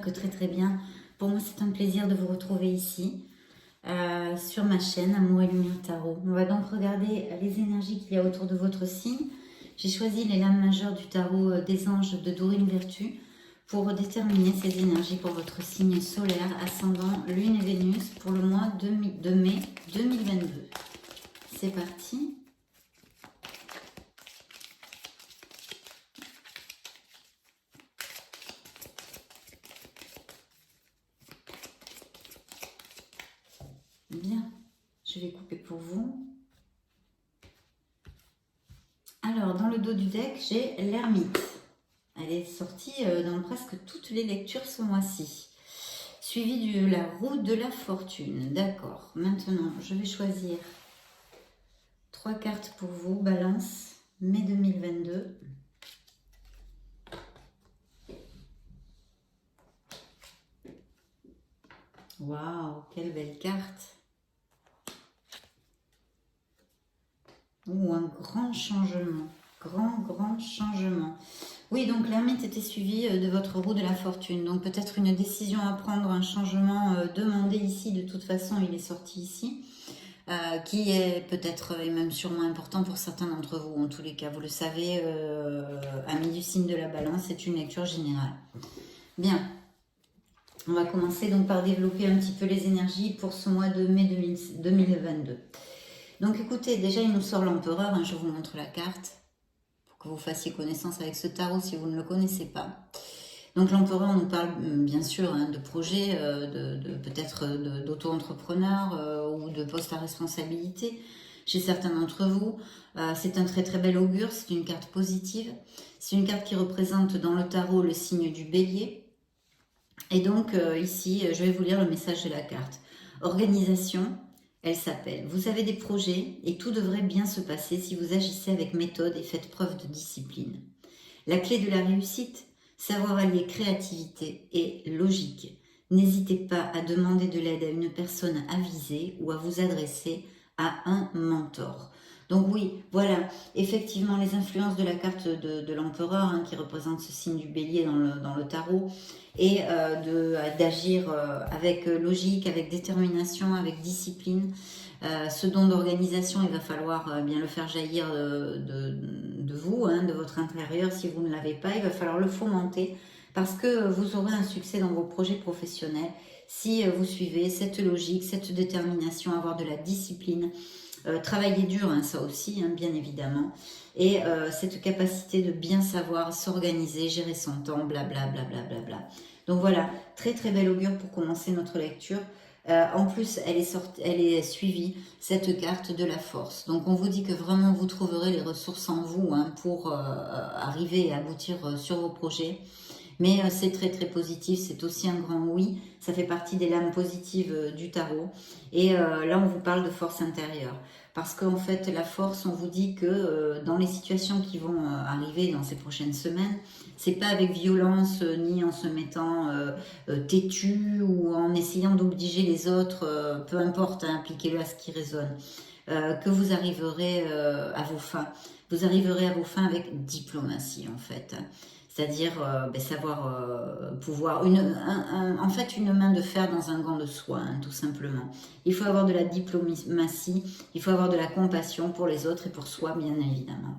j'espère que très bien. Pour moi, c'est un plaisir de vous retrouver ici, sur ma chaîne Amour et Lumière Tarot. On va donc regarder les énergies qu'il y a autour de votre signe. J'ai choisi les lames majeures du tarot des anges de Dorine Virtue pour déterminer ces énergies pour votre signe solaire, ascendant Lune et Vénus pour le mois de mai 2022. C'est parti. Bien, je vais couper pour vous. Alors, dans le dos du deck, j'ai l'ermite. Elle est sortie dans presque toutes les lectures ce mois-ci. Suivi de la roue de la fortune. D'accord. Maintenant, je vais choisir 3 cartes pour vous. Balance, mai 2022. Waouh, quelle belle carte. Ou un grand changement. Grand changement. Oui, donc l'ermite était suivi de votre roue de la fortune. Donc peut-être une décision à prendre, un changement demandé ici. De toute façon, il est sorti ici. Qui est peut-être et même sûrement important pour certains d'entre vous. En tous les cas, vous le savez, amis du signe de la balance, c'est une lecture générale. Bien. On va commencer donc par développer un petit peu les énergies pour ce mois de mai 2022. Donc écoutez, déjà il nous sort l'empereur, hein, je vous montre la carte pour que vous fassiez connaissance avec ce tarot si vous ne le connaissez pas. Donc l'empereur nous parle bien sûr hein, de projets, peut-être d'auto-entrepreneurs ou de postes à responsabilité chez certains d'entre vous. C'est un très bel augure, c'est une carte positive. C'est une carte qui représente dans le tarot le signe du bélier. Et donc ici, je vais vous lire le message de la carte. Organisation. Elle s'appelle « Vous avez des projets et tout devrait bien se passer si vous agissez avec méthode et faites preuve de discipline. La clé de la réussite, savoir allier créativité et logique. N'hésitez pas à demander de l'aide à une personne avisée ou à vous adresser à un mentor. » Donc oui, voilà, effectivement les influences de la carte de l'empereur hein, qui représente ce signe du bélier dans le tarot et d'agir avec logique, avec détermination, avec discipline. Ce don d'organisation, il va falloir bien le faire jaillir de vous, hein, de votre intérieur. Si vous ne l'avez pas, il va falloir le fomenter parce que vous aurez un succès dans vos projets professionnels si vous suivez cette logique, cette détermination, avoir de la discipline. Travailler dur, hein, ça aussi, hein, bien évidemment. Et cette capacité de bien savoir s'organiser, gérer son temps, blablabla. Donc voilà, très bel augure pour commencer notre lecture. En plus, elle est suivie, cette carte de la force. Donc on vous dit que vraiment vous trouverez les ressources en vous hein, pour arriver et aboutir sur vos projets. Mais c'est très positif, c'est aussi un grand oui. Ça fait partie des lames positives du tarot. Et là, on vous parle de force intérieure. Parce qu'en fait, la force, on vous dit que dans les situations qui vont arriver dans ces prochaines semaines, c'est pas avec violence, ni en se mettant têtu ou en essayant d'obliger les autres, peu importe, hein, appliquez-le à ce qui résonne, que vous arriverez à vos fins. Vous arriverez à vos fins avec diplomatie, en fait. C'est-à-dire savoir pouvoir... en fait, une main de fer dans un gant de soie, hein, tout simplement. Il faut avoir de la diplomatie, il faut avoir de la compassion pour les autres et pour soi, bien évidemment.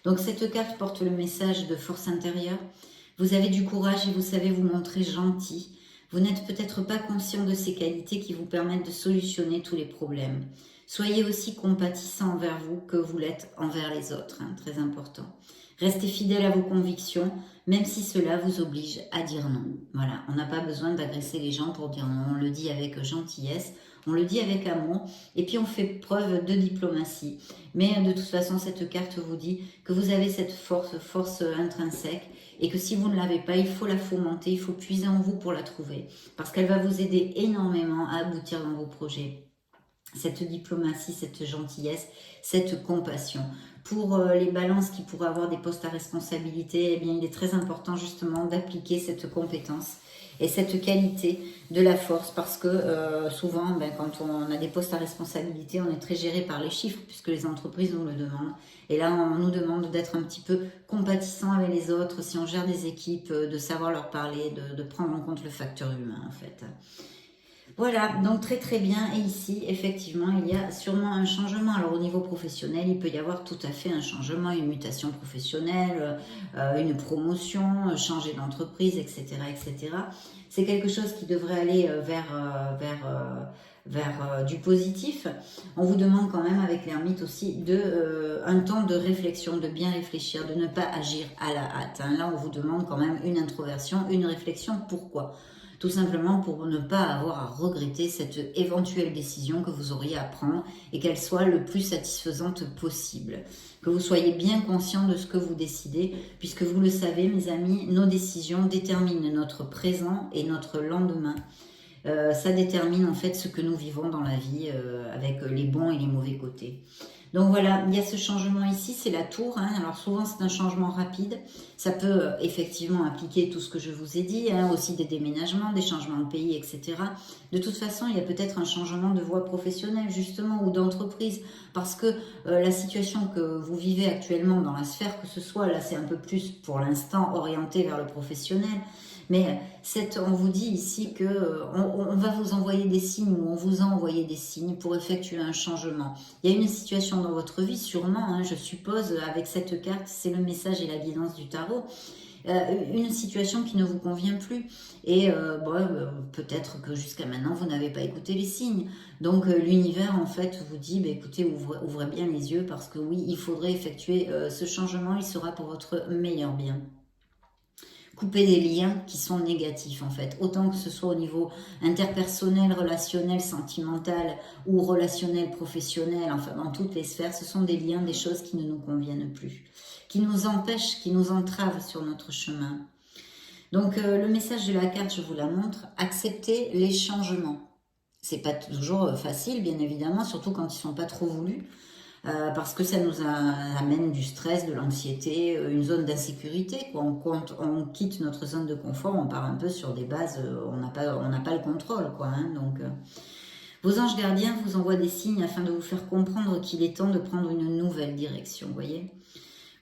Donc, cette carte porte le message de force intérieure. Vous avez du courage et vous savez vous montrer gentil. Vous n'êtes peut-être pas conscient de ces qualités qui vous permettent de solutionner tous les problèmes. Soyez aussi compatissant envers vous que vous l'êtes envers les autres, hein, très important. Restez fidèle à vos convictions, même si cela vous oblige à dire non. Voilà, on n'a pas besoin d'agresser les gens pour dire non, on le dit avec gentillesse, on le dit avec amour, et puis on fait preuve de diplomatie. Mais de toute façon, cette carte vous dit que vous avez cette force intrinsèque, et que si vous ne l'avez pas, il faut la fomenter, il faut puiser en vous pour la trouver, parce qu'elle va vous aider énormément à aboutir dans vos projets. Cette diplomatie, cette gentillesse, cette compassion. Pour les balances qui pourraient avoir des postes à responsabilité, eh bien, il est très important justement d'appliquer cette compétence et cette qualité de la force, parce que souvent, quand on a des postes à responsabilité, on est très géré par les chiffres, puisque les entreprises nous le demandent. Et là, on nous demande d'être un petit peu compatissant avec les autres, si on gère des équipes, de savoir leur parler, de prendre en compte le facteur humain, en fait. Voilà, donc très très bien. Et ici, effectivement, il y a sûrement un changement. Alors au niveau professionnel, il peut y avoir tout à fait un changement, une mutation professionnelle, une promotion, changer d'entreprise, etc., etc. C'est quelque chose qui devrait aller vers du positif. On vous demande quand même avec l'ermite aussi un temps de réflexion, de bien réfléchir, de ne pas agir à la hâte. Hein. Là, on vous demande quand même une introversion, une réflexion. Pourquoi ? Tout simplement pour ne pas avoir à regretter cette éventuelle décision que vous auriez à prendre et qu'elle soit le plus satisfaisante possible. Que vous soyez bien conscient de ce que vous décidez, puisque vous le savez, mes amis, nos décisions déterminent notre présent et notre lendemain. Ça détermine en fait ce que nous vivons dans la vie avec les bons et les mauvais côtés. Donc voilà, il y a ce changement ici, c'est la tour. Hein. Alors souvent c'est un changement rapide. Ça peut effectivement impliquer tout ce que je vous ai dit, hein, aussi des déménagements, des changements de pays, etc. De toute façon, il y a peut-être un changement de voie professionnelle justement ou d'entreprise parce que la situation que vous vivez actuellement dans la sphère que ce soit, là c'est un peu plus pour l'instant orienté vers le professionnel. Mais on vous dit ici que on va vous envoyer des signes ou on vous a envoyé des signes pour effectuer un changement. Il y a une situation dans votre vie, sûrement, hein, je suppose, avec cette carte, c'est le message et la guidance du tarot, une situation qui ne vous convient plus. Et peut-être que jusqu'à maintenant, vous n'avez pas écouté les signes. Donc l'univers, en fait, vous dit, écoutez, ouvrez bien les yeux parce que oui, il faudrait effectuer ce changement, il sera pour votre meilleur bien. Couper des liens qui sont négatifs en fait, autant que ce soit au niveau interpersonnel, relationnel, sentimental ou relationnel, professionnel, enfin dans toutes les sphères, ce sont des liens, des choses qui ne nous conviennent plus, qui nous empêchent, qui nous entravent sur notre chemin. Donc le message de la carte, je vous la montre, acceptez les changements. C'est pas toujours facile bien évidemment, surtout quand ils sont pas trop voulus. Parce que ça nous amène du stress, de l'anxiété, une zone d'insécurité. On quitte notre zone de confort, on part un peu sur des bases, on n'a pas le contrôle. Donc, vos anges gardiens vous envoient des signes afin de vous faire comprendre qu'il est temps de prendre une nouvelle direction, voyez.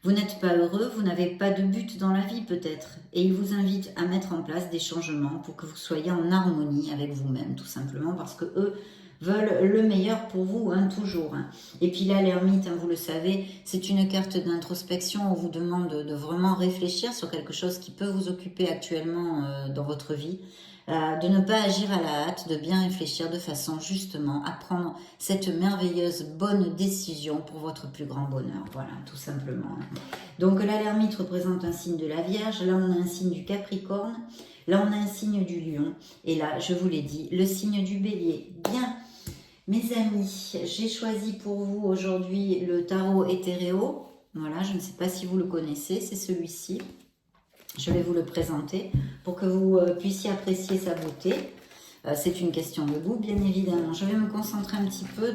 Vous n'êtes pas heureux, vous n'avez pas de but dans la vie peut-être, et ils vous invitent à mettre en place des changements pour que vous soyez en harmonie avec vous-même, tout simplement, parce que eux veulent le meilleur pour vous, hein, toujours. Hein. Et puis là, l'ermite, hein, vous le savez, c'est une carte d'introspection. On vous demande de vraiment réfléchir sur quelque chose qui peut vous occuper actuellement dans votre vie. De ne pas agir à la hâte, de bien réfléchir de façon justement à prendre cette merveilleuse bonne décision pour votre plus grand bonheur. Voilà, tout simplement. Donc là, l'ermite représente un signe de la Vierge. Là, on a un signe du Capricorne. Là, on a un signe du Lion. Et là, je vous l'ai dit, le signe du Bélier. Bien. Mes amis, j'ai choisi pour vous aujourd'hui le tarot Éthéréo. Voilà, je ne sais pas si vous le connaissez, c'est celui-ci. Je vais vous le présenter pour que vous puissiez apprécier sa beauté. C'est une question de goût, bien évidemment. Je vais me concentrer un petit peu.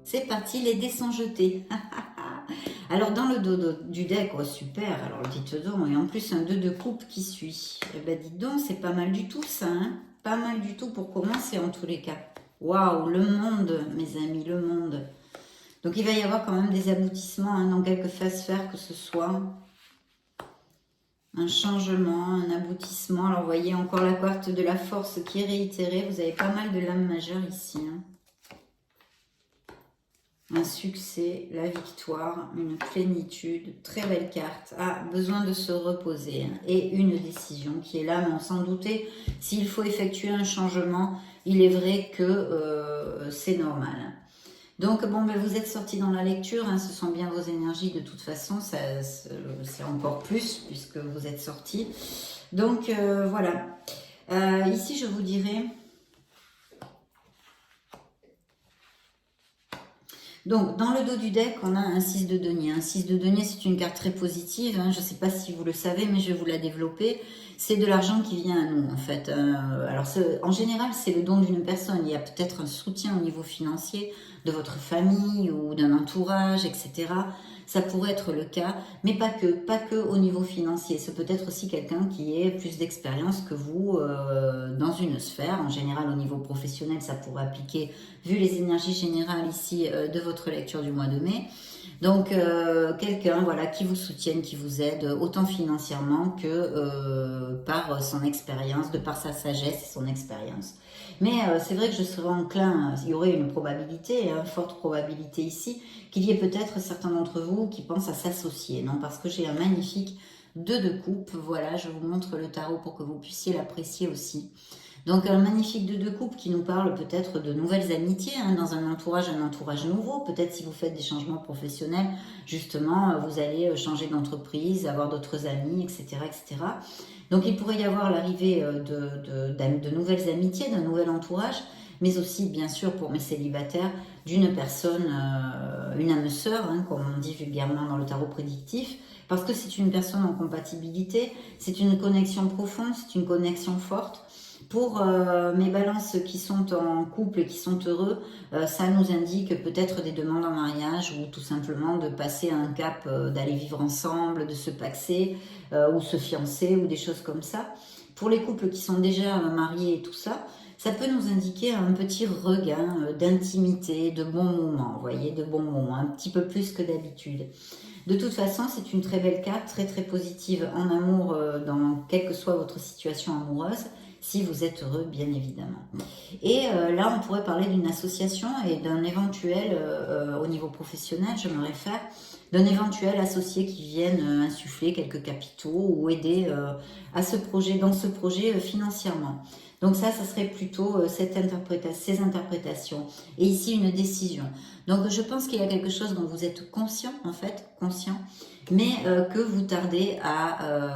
C'est parti, les dés sont jetés. Alors, dans le dos du deck, oh, super, alors dites donc, et en plus un 2 de coupe qui suit. Eh ben, dites donc, c'est pas mal du tout ça, hein. Pas mal du tout pour commencer en tous les cas. Waouh, le monde, mes amis, le monde. Donc, il va y avoir quand même des aboutissements hein, dans quelques sphères que ce soit. Un changement, un aboutissement. Alors, vous voyez encore la carte de la force qui est réitérée. Vous avez pas mal de lames majeures ici, hein. Un succès, la victoire, une plénitude, très belle carte. Ah, besoin de se reposer hein, et une décision qui est là, mais on s'en doutait. S'il faut effectuer un changement, il est vrai que c'est normal. Donc, bon, ben, vous êtes sortis dans la lecture, hein, ce sont bien vos énergies de toute façon, c'est encore plus puisque vous êtes sortis. Donc, voilà. Ici, je vous dirais... Donc, dans le dos du deck, on a un 6 de denier. Un 6 de denier, c'est une carte très positive. Hein. Je ne sais pas si vous le savez, mais je vais vous la développer. c'est de l'argent qui vient à nous en fait. Alors en général c'est le don d'une personne, il y a peut-être un soutien au niveau financier de votre famille ou d'un entourage, etc. Ça pourrait être le cas, mais pas que au niveau financier. C'est peut-être aussi quelqu'un qui ait plus d'expérience que vous dans une sphère. En général, au niveau professionnel, ça pourrait appliquer, vu les énergies générales ici de votre lecture du mois de mai. Donc, quelqu'un voilà, qui vous soutienne, qui vous aide, autant financièrement que par son expérience, de par sa sagesse et son expérience. Mais c'est vrai que je serais enclin, il y aurait une probabilité, une forte probabilité ici, qu'il y ait peut-être certains d'entre vous qui pensent à s'associer, non? Parce que j'ai un magnifique 2 de coupe, voilà, je vous montre le tarot pour que vous puissiez l'apprécier aussi. Donc un magnifique 2 de coupe qui nous parle peut-être de nouvelles amitiés, hein, dans un entourage nouveau. Peut-être si vous faites des changements professionnels, justement, vous allez changer d'entreprise, avoir d'autres amis, etc., etc. Donc il pourrait y avoir l'arrivée de nouvelles amitiés, d'un nouvel entourage, mais aussi, bien sûr, pour mes célibataires, d'une personne, une âme sœur, hein, comme on dit vulgairement dans le tarot prédictif, parce que c'est une personne en compatibilité, c'est une connexion profonde, c'est une connexion forte. Pour mes balances qui sont en couple et qui sont heureux, ça nous indique peut-être des demandes en mariage ou tout simplement de passer un cap, d'aller vivre ensemble, de se paxer ou se fiancer ou des choses comme ça. Pour les couples qui sont déjà mariés et tout ça, ça peut nous indiquer un petit regain d'intimité, de bons moments, vous voyez, de bons moments, un petit peu plus que d'habitude. De toute façon, c'est une très belle carte, très très positive en amour, dans quelle que soit votre situation amoureuse, si vous êtes heureux, bien évidemment. Et là, on pourrait parler d'une association et d'un éventuel, au niveau professionnel, je me réfère, d'un éventuel associé qui vienne insuffler quelques capitaux ou aider à ce projet, dans ce projet financièrement. Donc ça serait plutôt ces interprétations. Et ici, une décision. Donc je pense qu'il y a quelque chose dont vous êtes conscient, en fait, mais que vous tardez à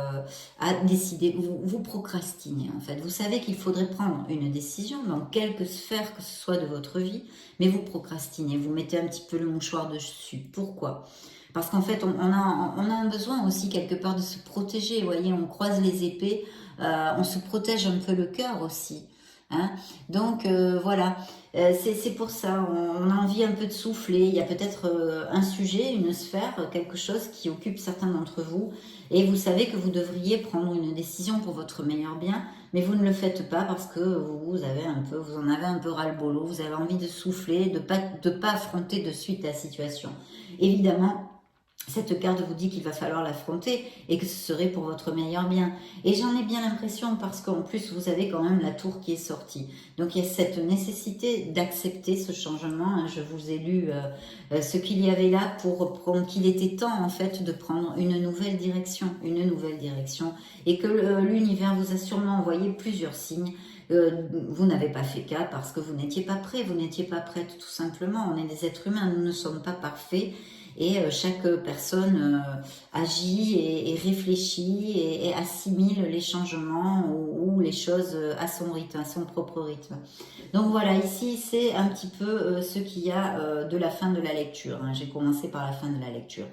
décider, vous procrastinez, en fait. Vous savez qu'il faudrait prendre une décision dans quelque sphère que ce soit de votre vie, mais vous procrastinez, vous mettez un petit peu le mouchoir dessus. Pourquoi ? Parce qu'en fait, on a un besoin aussi quelque part de se protéger. Vous voyez, on croise les épées, on se protège un peu le cœur aussi. Hein. Donc voilà, c'est pour ça, on a envie un peu de souffler. Il y a peut-être un sujet, une sphère, quelque chose qui occupe certains d'entre vous. Et vous savez que vous devriez prendre une décision pour votre meilleur bien, mais vous ne le faites pas parce que vous en avez un peu ras-le-bolo. Vous avez envie de souffler, de pas affronter de suite la situation. Évidemment, cette carte vous dit qu'il va falloir l'affronter et que ce serait pour votre meilleur bien. Et j'en ai bien l'impression parce qu'en plus, vous avez quand même la tour qui est sortie. Donc, il y a cette nécessité d'accepter ce changement. Hein. Je vous ai lu ce qu'il y avait là pour prendre, qu'il était temps en fait de prendre une nouvelle direction. Et que l'univers vous a sûrement envoyé plusieurs signes. Vous n'avez pas fait cas parce que vous n'étiez pas prêt, vous n'étiez pas prête tout simplement. On est des êtres humains, nous ne sommes pas parfaits. Et chaque personne agit et réfléchit et assimile les changements ou les choses à son rythme, à son propre rythme. Donc voilà, ici c'est un petit peu ce qu'il y a de la fin de la lecture. Hein. J'ai commencé par la fin de la lecture.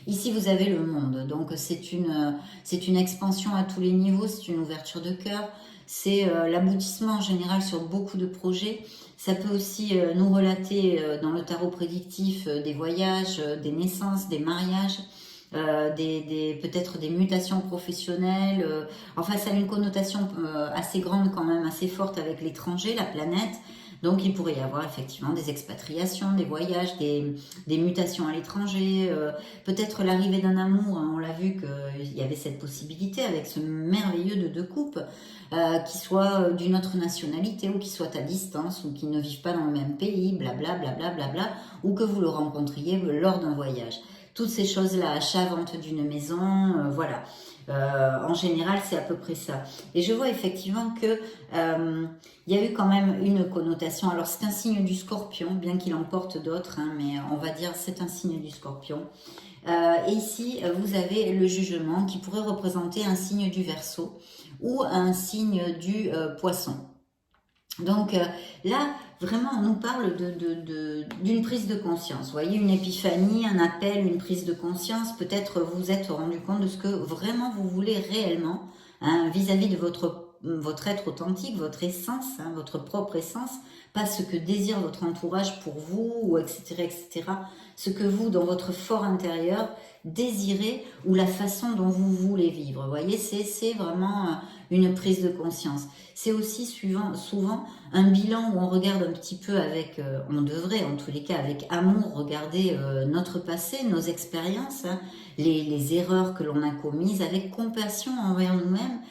Ici vous avez le monde, donc c'est une expansion à tous les niveaux, c'est une ouverture de cœur, c'est l'aboutissement en général sur beaucoup de projets. Ça peut aussi nous relater dans le tarot prédictif des voyages, des naissances, des mariages, peut-être des mutations professionnelles. Enfin, ça a une connotation assez grande quand même, assez forte avec l'étranger, la planète. Donc, il pourrait y avoir effectivement des expatriations, des voyages, des mutations à l'étranger, peut-être l'arrivée d'un amour. Hein. On l'a vu qu'il y avait cette possibilité avec ce merveilleux de coupe, qui soit d'une autre nationalité ou qui soit à distance ou qui ne vivent pas dans le même pays, blablabla, ou que vous le rencontriez lors d'un voyage. Toutes ces choses-là, achat-vente d'une maison, voilà. En général, c'est à peu près ça. Et je vois effectivement que il y a eu quand même une connotation. Alors, c'est un signe du Scorpion, bien qu'il en porte d'autres, hein, mais on va dire c'est un signe du Scorpion. Et ici, vous avez le jugement qui pourrait représenter un signe du Verseau ou un signe du Poisson. Donc là, vraiment, on nous parle d'une prise de conscience. Vous voyez, une épiphanie, un appel, une prise de conscience. Peut-être vous vous êtes rendu compte de ce que vraiment vous voulez réellement hein, vis-à-vis de votre être authentique, votre essence, hein, votre propre essence, pas ce que désire votre entourage pour vous, ou etc., etc. Ce que vous, dans votre fort intérieur, désirez, ou la façon dont vous voulez vivre. Vous voyez, c'est vraiment une prise de conscience. C'est aussi souvent un bilan où on regarde un petit peu avec, on devrait en tous les cas avec amour, regarder notre passé, nos expériences, hein, les erreurs que l'on a commises, avec compassion envers nous-mêmes,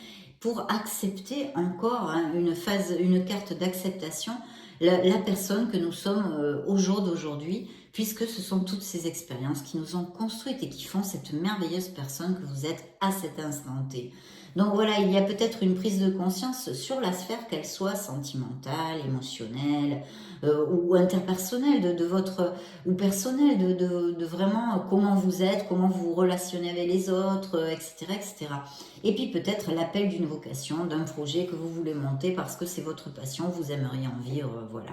pour accepter encore, hein, une carte d'acceptation, la personne que nous sommes au jour d'aujourd'hui, puisque ce sont toutes ces expériences qui nous ont construites et qui font cette merveilleuse personne que vous êtes à cet instant T. Donc voilà, il y a peut-être une prise de conscience sur la sphère, qu'elle soit sentimentale, émotionnelle ou interpersonnelle de votre, ou personnelle, de vraiment comment vous êtes, comment vous vous relationnez avec les autres, etc., etc. Et puis peut-être l'appel d'une vocation, d'un projet que vous voulez monter parce que c'est votre passion, vous aimeriez en vivre, voilà.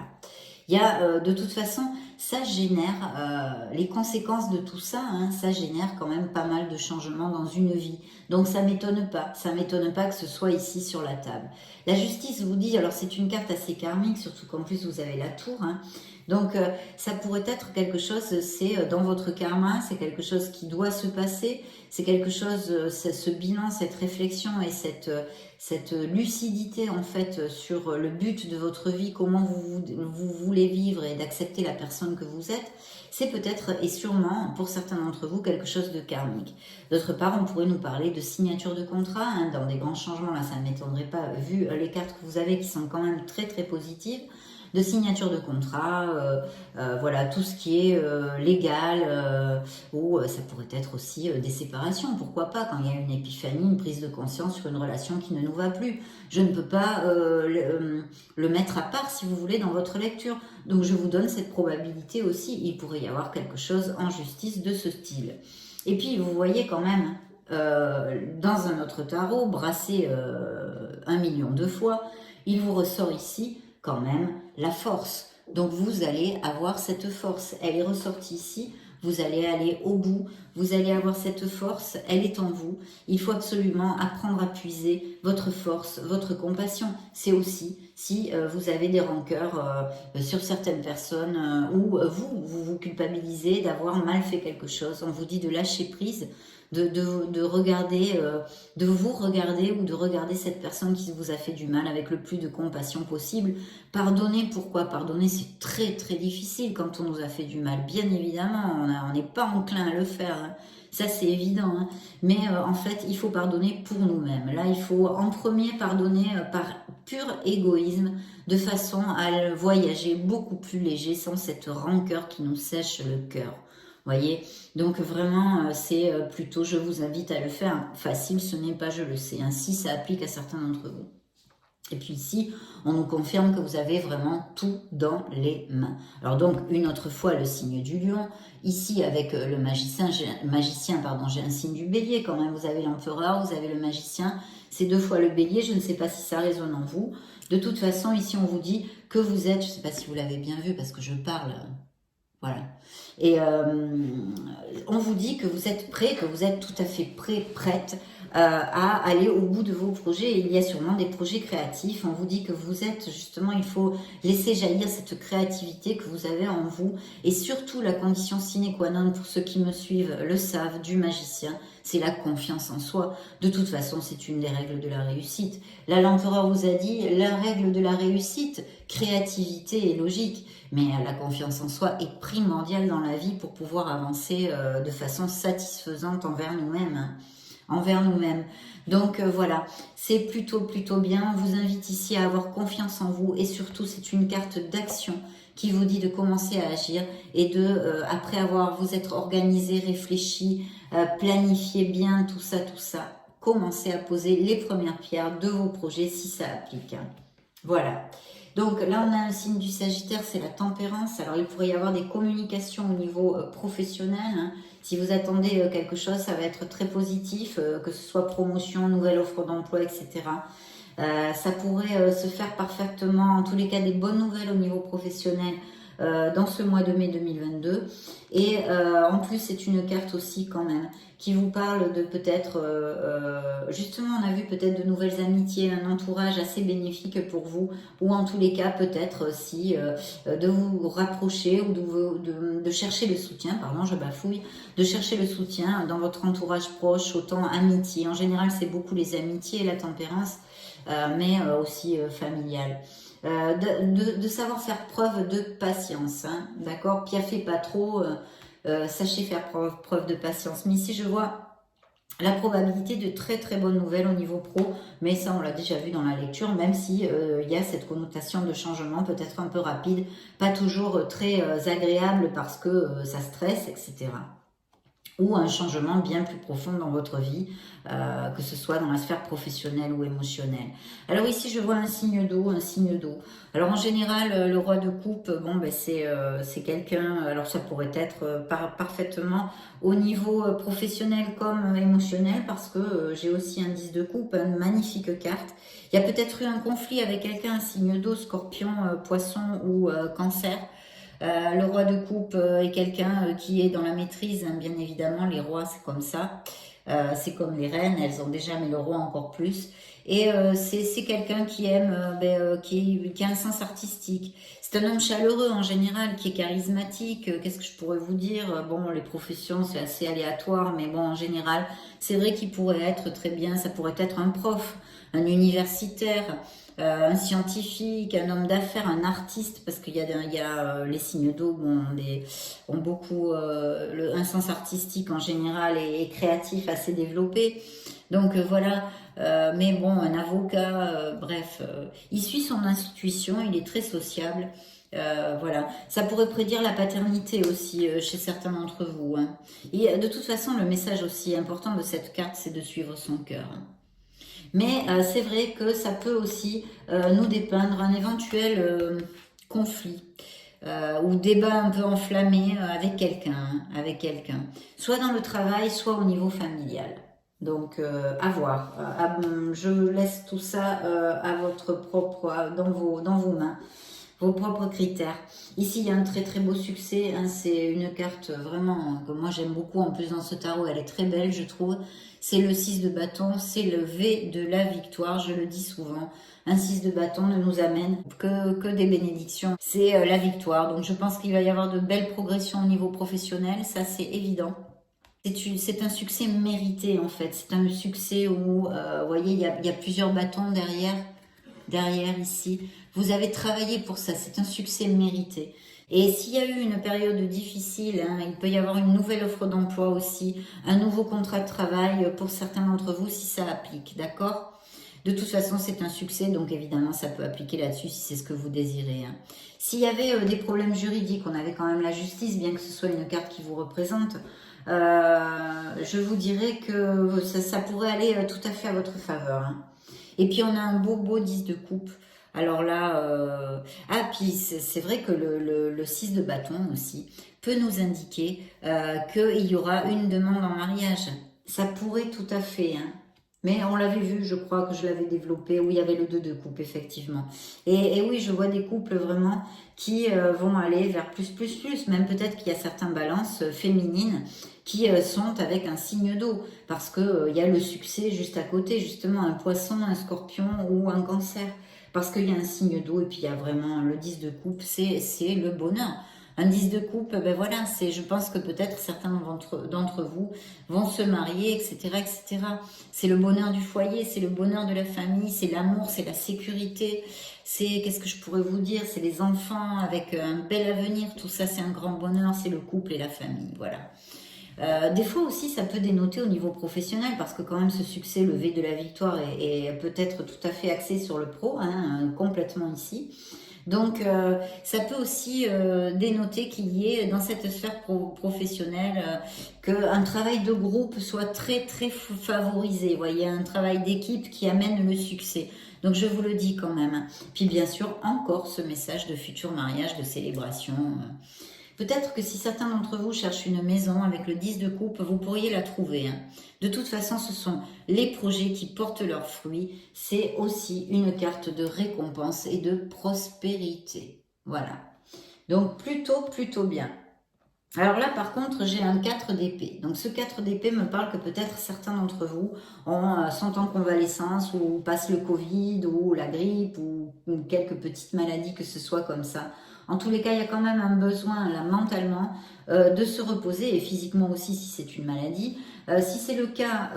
Il y a de toute façon, ça génère, les conséquences de tout ça, hein, ça génère quand même pas mal de changements dans une vie. Donc ça m'étonne pas que ce soit ici sur la table. La justice vous dit, alors c'est une carte assez karmique, surtout qu'en plus vous avez la tour, hein, donc ça pourrait être quelque chose, c'est dans votre karma, c'est quelque chose qui doit se passer, c'est quelque chose, ce bilan, cette réflexion et cette lucidité en fait sur le but de votre vie, comment vous voulez vivre et d'accepter la personne que vous êtes, c'est peut-être et sûrement pour certains d'entre vous quelque chose de karmique. D'autre part, on pourrait nous parler de signature de contrat, hein, dans des grands changements, là ça ne m'étonnerait pas vu les cartes que vous avez qui sont quand même très très positives, de signature de contrat, voilà, tout ce qui est légal, ou ça pourrait être aussi des séparations, pourquoi pas, quand il y a une épiphanie, une prise de conscience sur une relation qui ne nous va plus. Je ne peux pas le mettre à part, si vous voulez, dans votre lecture. Donc je vous donne cette probabilité aussi, il pourrait y avoir quelque chose en justice de ce style. Et puis vous voyez quand même, dans un autre tarot, brassé 1 million de fois, il vous ressort ici quand même la force. Donc vous allez avoir cette force, elle est ressortie ici, vous allez aller au bout, vous allez avoir cette force, elle est en vous. Il faut absolument apprendre à puiser votre force, votre compassion. C'est aussi si vous avez des rancœurs sur certaines personnes ou vous culpabilisez d'avoir mal fait quelque chose. On vous dit de lâcher prise, de regarder, de vous regarder ou de regarder cette personne qui vous a fait du mal avec le plus de compassion possible. Pardonner, pourquoi pardonner? C'est très très difficile quand on nous a fait du mal, bien évidemment, on n'est pas enclin à le faire, hein. Ça c'est évident, hein. Mais en fait il faut pardonner pour nous-mêmes. Là il faut en premier pardonner par pur égoïsme, de façon à voyager beaucoup plus léger, sans cette rancœur qui nous sèche le cœur. Voyez, donc vraiment c'est plutôt, je vous invite à le faire. Facile ce n'est pas, je le sais, ainsi ça applique à certains d'entre vous. Et puis ici, on nous confirme que vous avez vraiment tout dans les mains. Alors donc, une autre fois, le signe du lion. Ici, avec le magicien, j'ai un signe du bélier quand même. Vous avez l'empereur, vous avez le magicien. C'est 2 fois le bélier. Je ne sais pas si ça résonne en vous. De toute façon, ici, on vous dit que vous êtes, je ne sais pas si vous l'avez bien vu parce que je parle... Voilà. Et on vous dit que vous êtes prêt, que vous êtes tout à fait prête à aller au bout de vos projets. Et il y a sûrement des projets créatifs. On vous dit que vous êtes justement, il faut laisser jaillir cette créativité que vous avez en vous. Et surtout, la condition sine qua non, pour ceux qui me suivent le savent, du magicien, c'est la confiance en soi. De toute façon, c'est une des règles de la réussite. Là, l'empereur vous a dit, la règle de la réussite, créativité et logique. Mais la confiance en soi est primordiale dans la vie pour pouvoir avancer de façon satisfaisante envers nous-mêmes. Hein. Envers nous-mêmes. Donc voilà, c'est plutôt bien. On vous invite ici à avoir confiance en vous et surtout c'est une carte d'action qui vous dit de commencer à agir et de, après avoir vous être organisé, réfléchi, planifié bien tout ça, commencer à poser les premières pierres de vos projets si ça applique. Hein. Voilà. Donc là, on a un signe du Sagittaire, c'est la tempérance. Alors, il pourrait y avoir des communications au niveau professionnel. Hein. Si vous attendez quelque chose, ça va être très positif, que ce soit promotion, nouvelle offre d'emploi, etc. Ça pourrait se faire parfaitement, en tous les cas, des bonnes nouvelles au niveau professionnel dans ce mois de mai 2022. Et en plus, c'est une carte aussi quand même qui vous parle de peut-être, justement, on a vu peut-être de nouvelles amitiés, un entourage assez bénéfique pour vous, ou en tous les cas, peut-être si de vous rapprocher ou de chercher le soutien, pardon, je bafouille, de chercher le soutien dans votre entourage proche, autant amitié. En général, c'est beaucoup les amitiés et la tempérance, mais aussi familiale. De savoir faire preuve de patience, hein, d'accord, piaffez pas trop, sachez faire preuve de patience. Mais ici je vois la probabilité de très très bonnes nouvelles au niveau pro, mais ça on l'a déjà vu dans la lecture, même si il y a cette connotation de changement peut-être un peu rapide, pas toujours très agréable parce que ça stresse, etc. Ou un changement bien plus profond dans votre vie, que ce soit dans la sphère professionnelle ou émotionnelle. Alors ici, je vois un signe d'eau, un signe d'eau. Alors en général, le roi de coupe, bon, ben c'est quelqu'un, alors ça pourrait être parfaitement au niveau professionnel comme émotionnel, parce que j'ai aussi un 10 de coupe, une magnifique carte. Il y a peut-être eu un conflit avec quelqu'un, un signe d'eau, scorpion, poisson ou cancer. Le roi de coupe est quelqu'un qui est dans la maîtrise, hein, bien évidemment, les rois c'est comme ça, c'est comme les reines, elles ont déjà, mais le roi encore plus. Et c'est quelqu'un qui aime, qui a un sens artistique. C'est un homme chaleureux en général, qui est charismatique. Qu'est-ce que je pourrais vous dire? Bon, les professions c'est assez aléatoire, mais bon, en général, c'est vrai qu'il pourrait être très bien, ça pourrait être un prof, un universitaire, un scientifique, un homme d'affaires, un artiste, parce qu'il y a les signes d'eau ont beaucoup un sens artistique en général et créatif assez développé. Donc voilà, mais bon, un avocat, bref, il suit son intuition, il est très sociable. Voilà, ça pourrait prédire la paternité aussi chez certains d'entre vous, hein. Et de toute façon, le message aussi important de cette carte, c'est de suivre son cœur, hein. Mais c'est vrai que ça peut aussi nous dépeindre un éventuel conflit ou débat un peu enflammé avec quelqu'un, hein, avec quelqu'un. Soit dans le travail, soit au niveau familial. Donc, à voir. Je laisse tout ça à votre propre, dans vos mains, vos propres critères. Ici, il y a un très très beau succès, hein, c'est une carte vraiment que moi j'aime beaucoup, en plus dans ce tarot, elle est très belle je trouve. C'est le 6 de bâton, c'est le V de la victoire, je le dis souvent. Un 6 de bâton ne nous amène que des bénédictions, c'est la victoire. Donc je pense qu'il va y avoir de belles progressions au niveau professionnel, ça c'est évident. C'est un succès mérité en fait, c'est un succès où, vous voyez, il y a plusieurs bâtons derrière ici. Vous avez travaillé pour ça, c'est un succès mérité. Et s'il y a eu une période difficile, hein, il peut y avoir une nouvelle offre d'emploi aussi, un nouveau contrat de travail pour certains d'entre vous si ça applique, d'accord? De toute façon, c'est un succès, donc évidemment, ça peut appliquer là-dessus si c'est ce que vous désirez, hein. S'il y avait des problèmes juridiques, on avait quand même la justice, bien que ce soit une carte qui vous représente, je vous dirais que ça pourrait aller tout à fait à votre faveur, hein. Et puis on a un beau 10 de coupe. Alors là, puis c'est vrai que le 6 de bâton aussi peut nous indiquer qu'il y aura une demande en mariage. Ça pourrait tout à fait, hein. Mais on l'avait vu, je crois que je l'avais développé, où il y avait le 2 de coupe, effectivement. Et oui, je vois des couples vraiment qui vont aller vers plus. Même peut-être qu'il y a certaines balances féminines qui sont avec un signe d'eau. Parce qu'il y a le succès juste à côté, justement, un poisson, un scorpion ou un cancer. Parce qu'il y a un signe d'eau et puis il y a vraiment le 10 de coupe, c'est le bonheur. Un 10 de coupe, ben voilà, je pense que peut-être certains d'entre vous vont se marier, etc., etc. C'est le bonheur du foyer, c'est le bonheur de la famille, c'est l'amour, c'est la sécurité, c'est, qu'est-ce que je pourrais vous dire, c'est les enfants avec un bel avenir, tout ça c'est un grand bonheur, c'est le couple et la famille, voilà. Des fois aussi, ça peut dénoter au niveau professionnel parce que quand même ce succès, le V de la victoire est peut-être tout à fait axé sur le pro, hein, complètement ici. Donc, ça peut aussi dénoter qu'il y ait dans cette sphère professionnelle qu'un travail de groupe soit très très favorisé. Vous voyez, un travail d'équipe qui amène le succès. Donc, je vous le dis quand même. Puis, bien sûr, encore ce message de futur mariage, de célébration. Peut-être que si certains d'entre vous cherchent une maison avec le 10 de coupe, vous pourriez la trouver, hein. De toute façon, ce sont les projets qui portent leurs fruits. C'est aussi une carte de récompense et de prospérité. Voilà. Donc plutôt bien. Alors là, par contre, j'ai un 4 d'épée. Donc ce 4 d'épée me parle que peut-être certains d'entre vous sont en convalescence ou passent le Covid ou la grippe ou quelques petites maladies que ce soit comme ça. En tous les cas, il y a quand même un besoin là mentalement de se reposer et physiquement aussi si c'est une maladie. Si c'est le cas,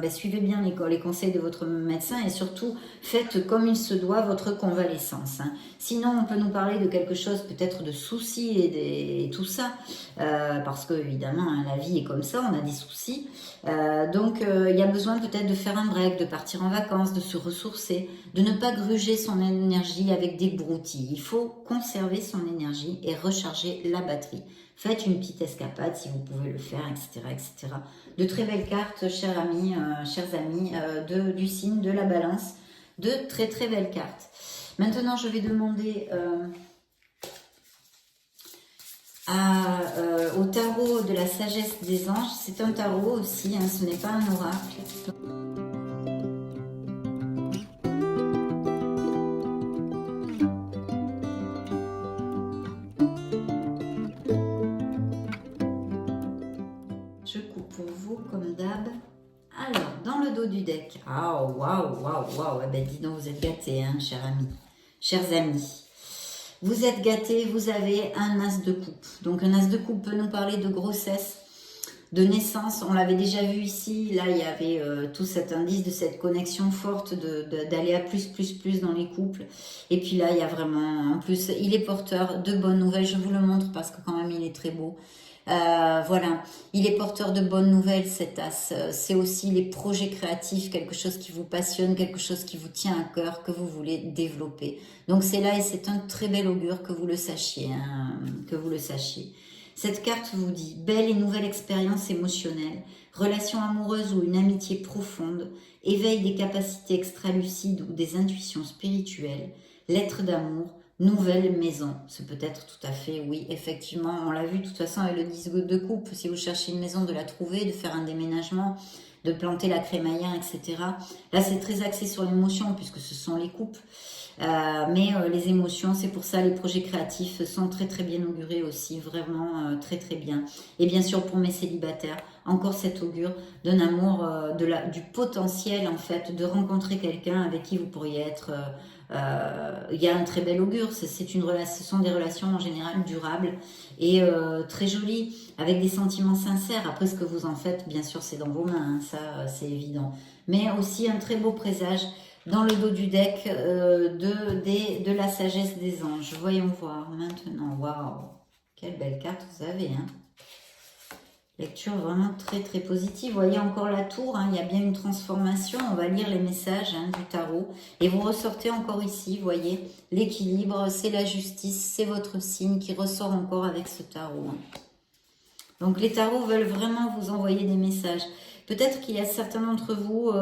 suivez bien les conseils de votre médecin et surtout faites comme il se doit votre convalescence. Hein. Sinon, on peut nous parler de quelque chose, peut-être de soucis et tout ça, parce que évidemment, hein, la vie est comme ça, on a des soucis. Il y a besoin peut-être de faire un break, de partir en vacances, de se ressourcer, de ne pas gruger son énergie avec des broutilles. Il faut conserver son énergie et recharger la batterie. Faites une petite escapade si vous pouvez le faire, etc. etc. De très belles cartes, chers amis, du signe de la balance. De très belles cartes. Maintenant, je vais demander au tarot de la sagesse des anges. C'est un tarot aussi, hein, ce n'est pas un oracle. Je coupe pour vous comme d'hab. Alors, dans le dos du deck. Ah, waouh. Eh ben, dis donc, vous êtes gâtés, hein, chers amis. Chers amis. Vous êtes gâtés, vous avez un as de coupe. Donc, un as de coupe peut nous parler de grossesse, de naissance. On l'avait déjà vu ici. Là, il y avait tout cet indice de cette connexion forte d'aller à plus dans les couples. Et puis là, il y a vraiment, en plus, il est porteur de bonnes nouvelles. Je vous le montre parce que quand même, il est très beau. Voilà, il est porteur de bonnes nouvelles cet as, c'est aussi les projets créatifs, quelque chose qui vous passionne, quelque chose qui vous tient à cœur, que vous voulez développer. Donc c'est là et c'est un très bel augure que vous le sachiez, hein, que vous le sachiez. Cette carte vous dit belle et nouvelle expérience émotionnelle, relation amoureuse ou une amitié profonde, éveil des capacités extra-lucides ou des intuitions spirituelles, lettre d'amour, nouvelle maison. C'est peut-être tout à fait, oui, effectivement, on l'a vu de toute façon avec le disque de coupe, si vous cherchez une maison, de la trouver, de faire un déménagement, de planter la crémaillère, etc. Là, c'est très axé sur l'émotion, puisque ce sont les couples. Les émotions, c'est pour ça les projets créatifs sont très bien augurés aussi, vraiment très bien. Et bien sûr pour mes célibataires, encore cet augure d'un amour, du potentiel en fait, de rencontrer quelqu'un avec qui vous pourriez être... il y a un très bel augure, ce sont des relations en général durables et très jolies, avec des sentiments sincères. Après ce que vous en faites, bien sûr c'est dans vos mains, hein, ça c'est évident. Mais aussi un très beau présage dans le dos du deck de la sagesse des anges. Voyons voir maintenant. Waouh, quelle belle carte vous avez. Hein. Lecture vraiment très positive. Vous voyez encore la tour, hein, il y a bien une transformation. On va lire les messages du tarot. Et vous ressortez encore ici, vous voyez, l'équilibre, c'est la justice, c'est votre signe qui ressort encore avec ce tarot. Hein. Donc les tarots veulent vraiment vous envoyer des messages. Peut-être qu'il y a certains d'entre vous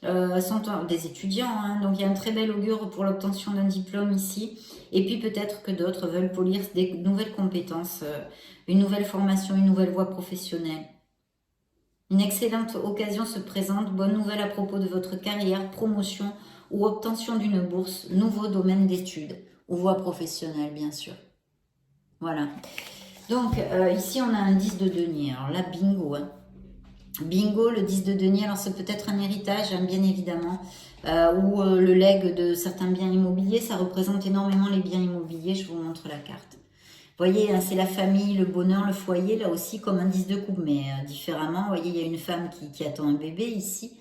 sont des étudiants, hein, donc il y a un très bel augure pour l'obtention d'un diplôme ici. Et puis peut-être que d'autres veulent polir des nouvelles compétences, une nouvelle formation, une nouvelle voie professionnelle. Une excellente occasion se présente, bonne nouvelle à propos de votre carrière, promotion ou obtention d'une bourse, nouveau domaine d'études ou voie professionnelle bien sûr. Voilà. Donc ici on a un 10 de denier, alors là bingo, hein. Bingo, le 10 de denier, alors c'est peut-être un héritage, hein, bien évidemment, ou le legs de certains biens immobiliers, ça représente énormément les biens immobiliers, je vous montre la carte. Vous voyez, hein, c'est la famille, le bonheur, le foyer, là aussi comme un 10 de coupe, mais différemment. Vous voyez, il y a une femme qui attend un bébé ici,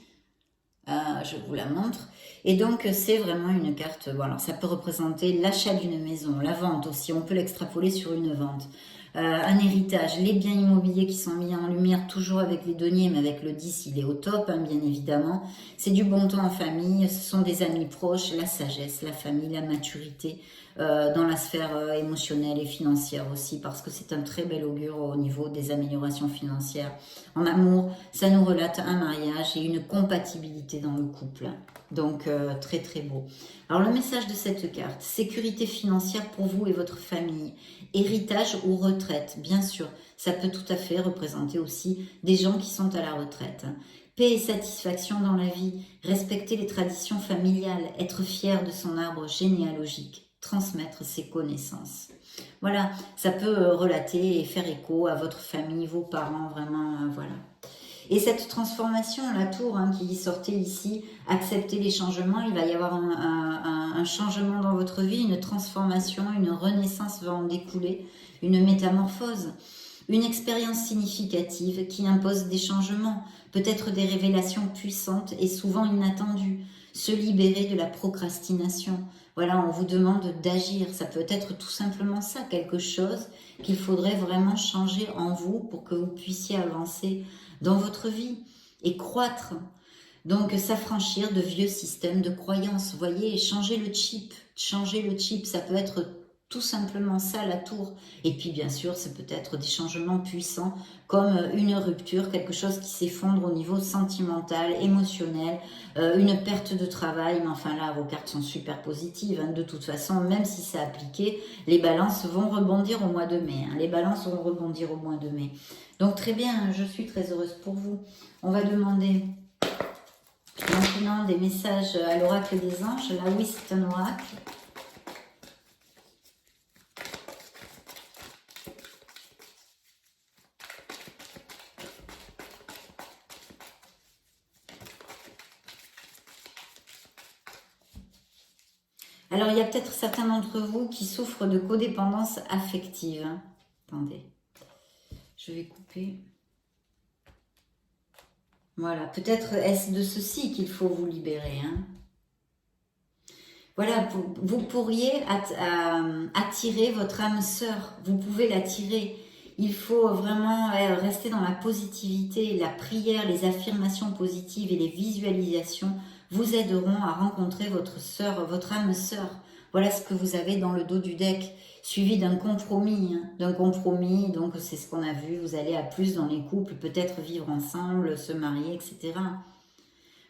je vous la montre. Et donc c'est vraiment une carte, bon, alors ça peut représenter l'achat d'une maison, la vente aussi, on peut l'extrapoler sur une vente. Un héritage, les biens immobiliers qui sont mis en lumière toujours avec les deniers, mais avec le 10 il est au top, hein, bien évidemment. C'est du bon temps en famille, ce sont des amis proches, la sagesse, la famille, la maturité, dans la sphère émotionnelle et financière aussi, parce que c'est un très bel augure au niveau des améliorations financières. En amour, ça nous relate un mariage et une compatibilité dans le couple. Donc très beau. Alors le message de cette carte, sécurité financière pour vous et votre famille, héritage ou retraite, bien sûr, ça peut tout à fait représenter aussi des gens qui sont à la retraite. Paix et satisfaction dans la vie, respecter les traditions familiales, être fier de son arbre généalogique, transmettre ses connaissances. Voilà, ça peut relater et faire écho à votre famille, vos parents, vraiment, voilà. Et cette transformation, la tour qui sortait ici, accepter les changements, il va y avoir un changement dans votre vie, une transformation, une renaissance va en découler, une métamorphose, une expérience significative qui impose des changements, peut-être des révélations puissantes et souvent inattendues, se libérer de la procrastination. Voilà, on vous demande d'agir, ça peut être tout simplement ça, quelque chose qu'il faudrait vraiment changer en vous pour que vous puissiez avancer dans votre vie et croître. Donc s'affranchir de vieux systèmes de croyances, vous voyez, changer le chip, ça peut être tout simplement ça la tour. Et puis bien sûr, c'est peut-être des changements puissants comme une rupture, quelque chose qui s'effondre au niveau sentimental, émotionnel, une perte de travail, mais enfin là, vos cartes sont super positives, de toute façon, même si c'est appliqué, les balances vont rebondir au mois de mai, les balances vont rebondir au mois de mai. Donc très bien, je suis très heureuse pour vous. On va demander maintenant des messages à l'oracle des anges. Là, oui, c'est un oracle. Alors, il y a peut-être certains d'entre vous qui souffrent de codépendance affective. Attendez, je vais couper. Voilà, peut-être est-ce de ceci qu'il faut vous libérer. Voilà, vous pourriez attirer votre âme sœur. Vous pouvez l'attirer. Il faut vraiment rester dans la positivité. La prière, les affirmations positives et les visualisations vous aideront à rencontrer votre sœur, votre âme sœur. Voilà ce que vous avez dans le dos du deck, suivi d'un compromis. Donc c'est ce qu'on a vu. Vous allez à plus dans les couples, peut-être vivre ensemble, se marier, etc.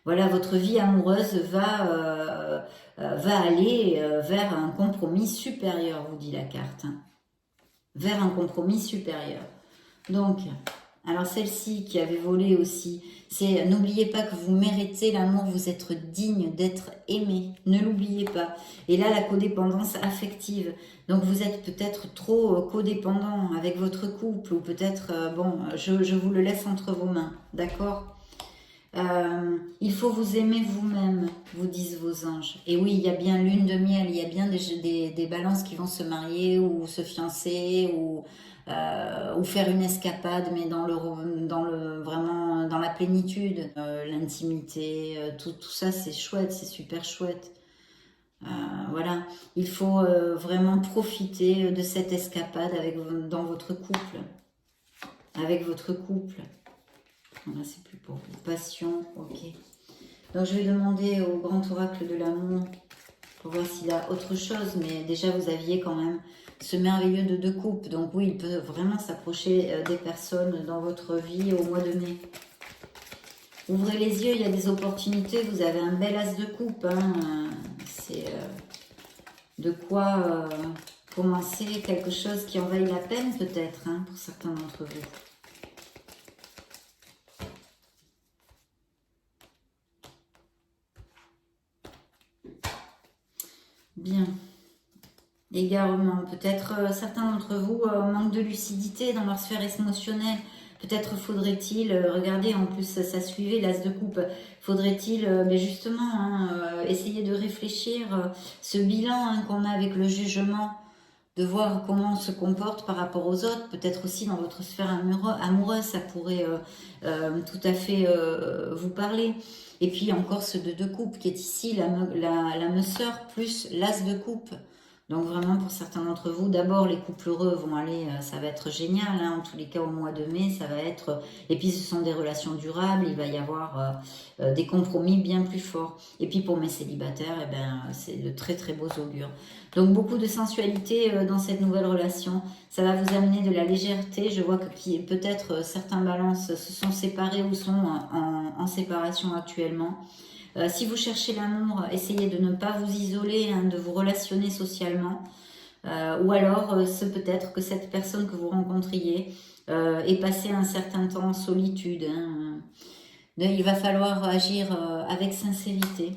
Voilà, votre vie amoureuse va aller vers un compromis supérieur, vous dit la carte. Vers un compromis supérieur. Donc, alors celle-ci qui avait volé aussi, c'est n'oubliez pas que vous méritez l'amour, vous êtes digne d'être aimé. Ne l'oubliez pas. Et là, la codépendance affective. Donc, vous êtes peut-être trop codépendant avec votre couple ou peut-être, bon, je vous le laisse entre vos mains, d'accord ? Il faut vous aimer vous-même, vous disent vos anges. Et oui, il y a bien lune de miel, il y a bien des balances qui vont se marier ou se fiancer ou faire une escapade, mais vraiment dans la plénitude, l'intimité, tout ça c'est chouette, c'est super chouette. Voilà, il faut vraiment profiter de cette escapade dans votre couple, avec votre couple. Là, c'est plus pour vous. Passion, ok. Donc, je vais demander au grand oracle de l'amour pour voir s'il a autre chose. Mais déjà, vous aviez quand même ce merveilleux de 2 coupes. Donc, oui, il peut vraiment s'approcher des personnes dans votre vie au mois de mai. Ouvrez les yeux, il y a des opportunités. Vous avez un bel as de coupe. C'est de quoi commencer quelque chose qui en vaille la peine, peut-être, pour certains d'entre vous. Bien. Égarement. Peut-être certains d'entre vous manquent de lucidité dans leur sphère émotionnelle. Peut-être faudrait-il, regardez, en plus ça suivait l'as de coupe, faudrait-il mais justement essayer de réfléchir ce bilan qu'on a avec le jugement, de voir comment on se comporte par rapport aux autres, peut-être aussi dans votre sphère amoureuse, ça pourrait tout à fait vous parler. Et puis encore ce de 2 coupes qui est ici, la sœur plus l'as de coupe. Donc vraiment pour certains d'entre vous, d'abord les couples heureux vont aller, ça va être génial, en tous les cas au mois de mai, ça va être, et puis ce sont des relations durables, il va y avoir des compromis bien plus forts. Et puis pour mes célibataires, eh ben, c'est de très très beaux augures. Donc beaucoup de sensualité dans cette nouvelle relation, ça va vous amener de la légèreté. Je vois que peut-être certains balances se sont séparés ou sont en séparation actuellement. Si vous cherchez l'amour, essayez de ne pas vous isoler, de vous relationner socialement. Ou alors, c'est peut-être que cette personne que vous rencontriez est passée un certain temps en solitude. Il va falloir agir avec sincérité.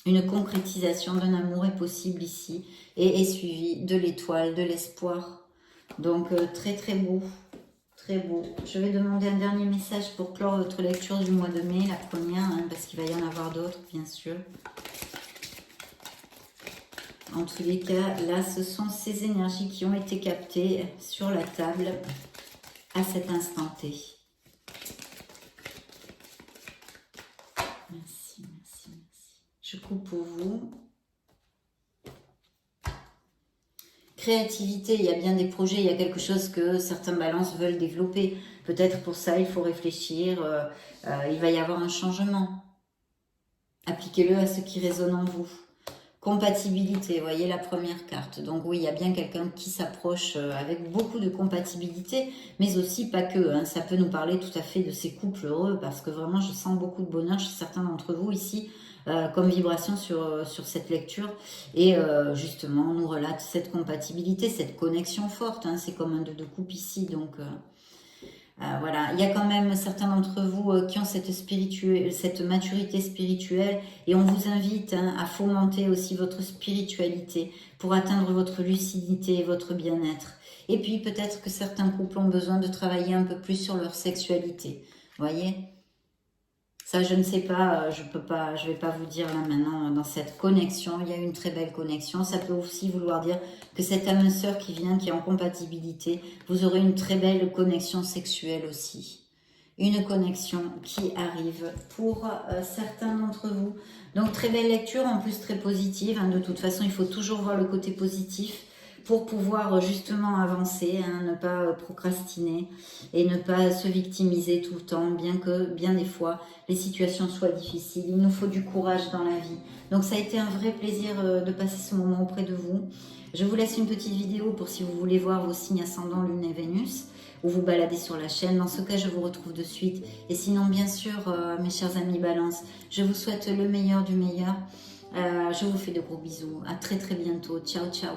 Une concrétisation d'un amour est possible ici et est suivie de l'étoile, de l'espoir. Donc très très beau, très beau. Je vais demander un dernier message pour clore votre lecture du mois de mai, la première, hein, parce qu'il va y en avoir d'autres bien sûr. En tous les cas, là ce sont ces énergies qui ont été captées sur la table à cet instant T. Merci, merci, merci. Je coupe pour vous. Créativité, il y a bien des projets, il y a quelque chose que certains balances veulent développer. Peut-être pour ça, il faut réfléchir. Il va y avoir un changement. Appliquez-le à ce qui résonne en vous. Compatibilité, vous voyez la première carte. Donc oui, il y a bien quelqu'un qui s'approche avec beaucoup de compatibilité, mais aussi pas que. Hein. Ça peut nous parler tout à fait de ces couples heureux, parce que vraiment, je sens beaucoup de bonheur chez certains d'entre vous ici, comme vibration sur cette lecture. Et justement, on nous relate cette compatibilité, cette connexion forte. Hein. C'est comme un de coupe ici, donc... voilà, il y a quand même certains d'entre vous qui ont cette maturité spirituelle et on vous invite hein, à fomenter aussi votre spiritualité pour atteindre votre lucidité et votre bien-être. Et puis peut-être que certains couples ont besoin de travailler un peu plus sur leur sexualité, voyez ? Ça, je ne sais pas, je vais pas vous dire là maintenant dans cette connexion. Il y a une très belle connexion. Ça peut aussi vouloir dire que cette âme sœur qui vient, qui est en compatibilité, vous aurez une très belle connexion sexuelle aussi. Une connexion qui arrive pour certains d'entre vous. Donc très belle lecture, en plus très positive. Hein. De toute façon, il faut toujours voir le côté positif pour pouvoir justement avancer, hein, ne pas procrastiner et ne pas se victimiser tout le temps, bien des fois les situations soient difficiles. Il nous faut du courage dans la vie. Donc ça a été un vrai plaisir de passer ce moment auprès de vous. Je vous laisse une petite vidéo pour si vous voulez voir vos signes ascendants, Lune et Vénus, ou vous balader sur la chaîne. Dans ce cas, je vous retrouve de suite. Et sinon, bien sûr, mes chers amis Balance, je vous souhaite le meilleur du meilleur. Je vous fais de gros bisous. À très très bientôt. Ciao, ciao.